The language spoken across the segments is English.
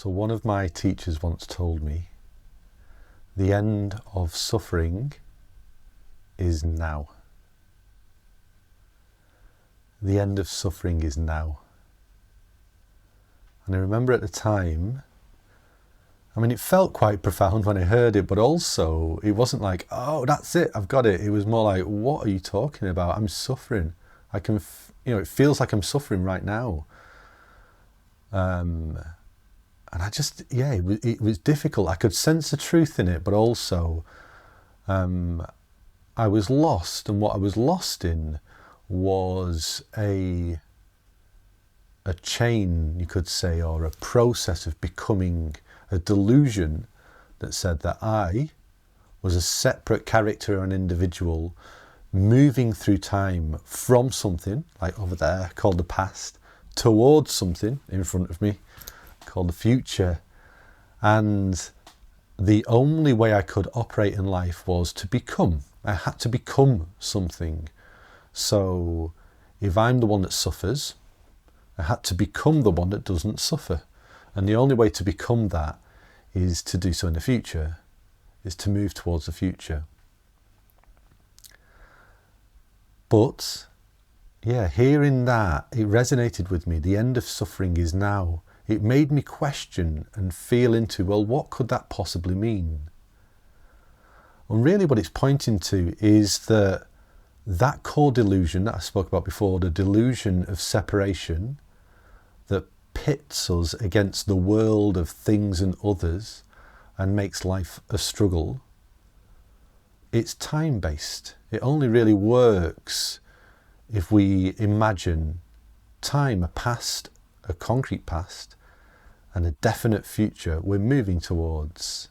So one of my teachers once told me, the end of suffering is now. The end of suffering is now. And I remember at the time, it felt quite profound when I heard it, but also it wasn't like, oh, that's it, I've got it. It was more like, what are you talking about? I'm suffering. I can, it feels like I'm suffering right now. And I just, it was difficult. I could sense the truth in it, but also I was lost. And what I was lost in was a chain, you could say, or a process of becoming a delusion that said that I was a separate character or an individual moving through time from something, like over there, called the past, towards something in front of me, called the future. And the only way I could operate in life was to become. I had to become something. So if I'm the one that suffers, I had to become the one that doesn't suffer. And the only way to become that is to do so in the future, is to move towards the future. But, hearing that, it resonated with me. The end of suffering is now. It made me question and feel into, well, what could that possibly mean? And really what it's pointing to is that core delusion that I spoke about before, the delusion of separation that pits us against the world of things and others and makes life a struggle, it's time-based. It only really works if we imagine time, a past, a concrete past, and a definite future we're moving towards.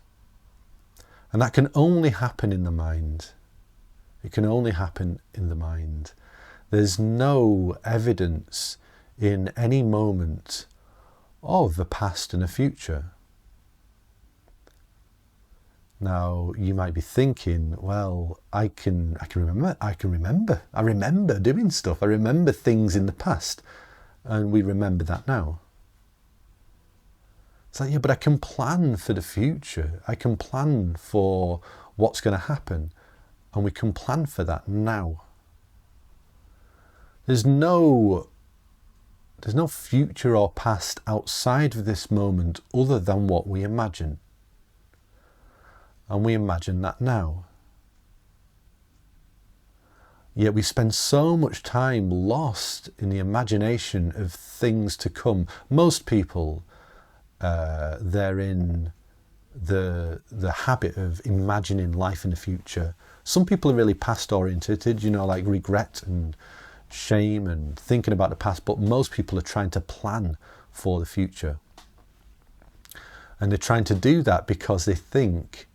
And that can only happen in the mind. It can only happen in the mind. There's no evidence in any moment of a past and a future. Now, you might be thinking, well, I remember doing stuff. I remember things in the past, and we remember that now. It's like, but I can plan for the future. I can plan for what's going to happen, and we can plan for that now. There's no future or past outside of this moment other than what we imagine. And we imagine that now. Yet we spend so much time lost in the imagination of things to come. Most people, they're in the habit of imagining life in the future. Some people are really past oriented, like regret and shame and thinking about the past, but most people are trying to plan for the future. And they're trying to do that because they think,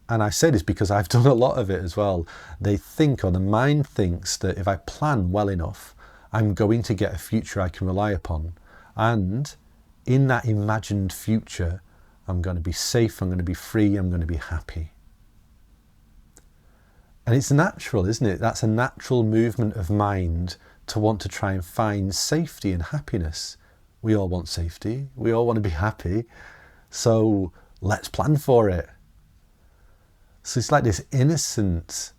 and I say this because I've done a lot of it as well, they think, or the mind thinks, that if I plan well enough, I'm going to get a future I can rely upon. And in that imagined future, I'm going to be safe, I'm going to be free, I'm going to be happy. And it's natural, isn't it? That's a natural movement of mind to want to try and find safety and happiness. We all want safety. We all want to be happy. So let's plan for it. So it's like this innocent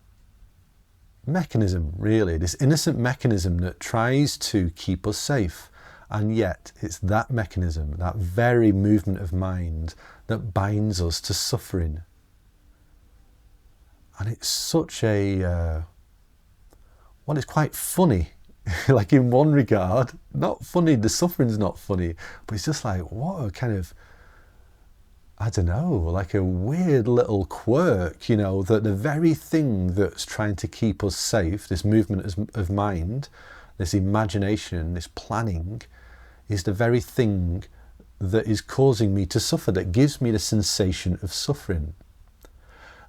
mechanism, really. This innocent mechanism that tries to keep us safe. And yet it's that mechanism, that very movement of mind, that binds us to suffering. And it's such it's quite funny, like in one regard, not funny, the suffering's not funny, but it's just like, what a kind of, I don't know, like a weird little quirk, that the very thing that's trying to keep us safe, this movement of mind, this imagination, this planning, is the very thing that is causing me to suffer, that gives me the sensation of suffering.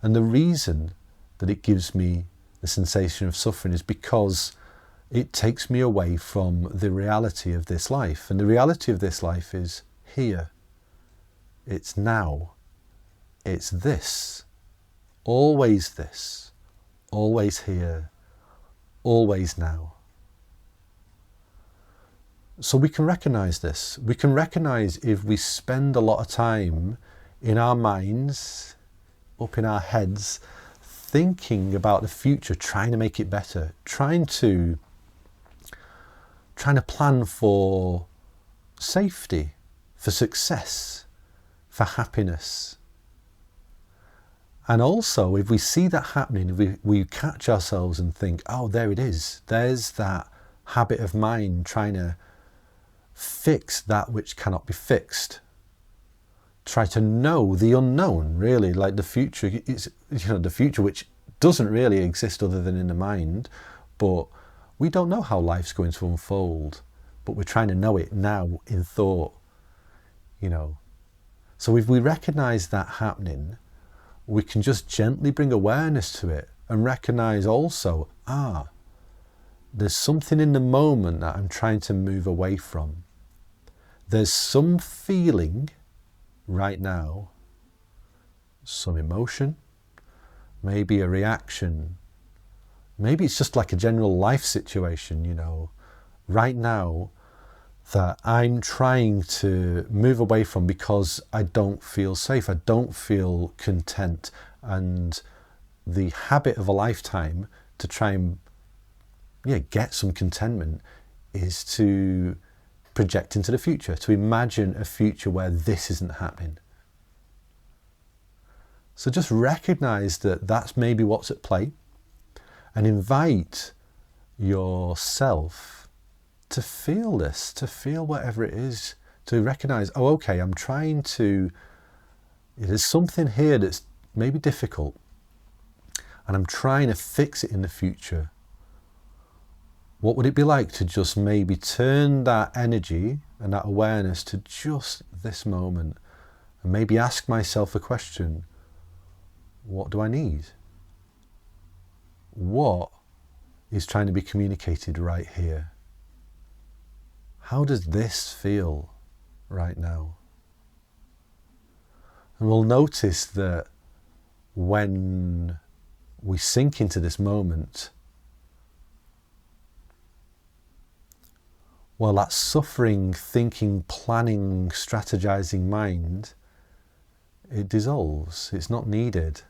And the reason that it gives me the sensation of suffering is because it takes me away from the reality of this life. And the reality of this life is here. It's now. It's this. Always this. Always here. Always now. So we can recognize this. We can recognize if we spend a lot of time in our minds, up in our heads, thinking about the future, trying to make it better, trying to plan for safety, for success, for happiness. And also, if we see that happening, if we catch ourselves and think, oh, there it is. There's that habit of mind trying to fix that which cannot be fixed. Try to know the unknown, really, like the future. It's, the future which doesn't really exist other than in the mind, but we don't know how life's going to unfold, but we're trying to know it now in thought, So if we recognize that happening, we can just gently bring awareness to it and recognize also, there's something in the moment that I'm trying to move away from. There's some feeling right now, some emotion, maybe a reaction, maybe it's just like a general life situation, right now that I'm trying to move away from because I don't feel safe, I don't feel content, and the habit of a lifetime to try and get some contentment is to project into the future, to imagine a future where this isn't happening. So just recognize that that's maybe what's at play, and invite yourself to feel this, to feel whatever it is, to recognize, okay, there's something here that's maybe difficult, and I'm trying to fix it in the future. What would it be like to just maybe turn that energy and that awareness to just this moment, and maybe ask myself a question: what do I need? What is trying to be communicated right here? How does this feel right now? And we'll notice that when we sink into this moment, well, that suffering, thinking, planning, strategizing mind, it dissolves. It's not needed,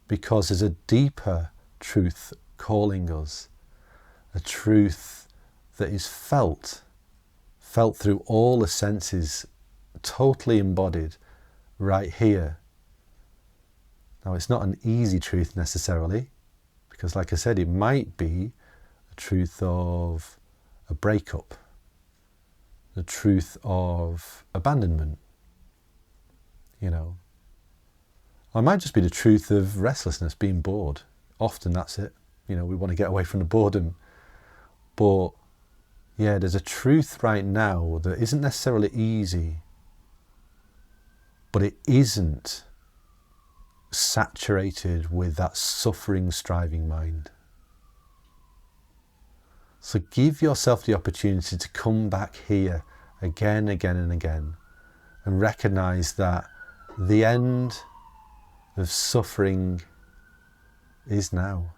because there's a deeper truth calling us, a truth that is felt through all the senses, totally embodied right here. Now, it's not an easy truth necessarily, because like I said, it might be a truth of a breakup, the truth of abandonment, Or it might just be the truth of restlessness, being bored. Often that's it. We want to get away from the boredom. But there's a truth right now that isn't necessarily easy, but it isn't saturated with that suffering, striving mind. So give yourself the opportunity to come back here again, and again, and recognize that the end of suffering is now.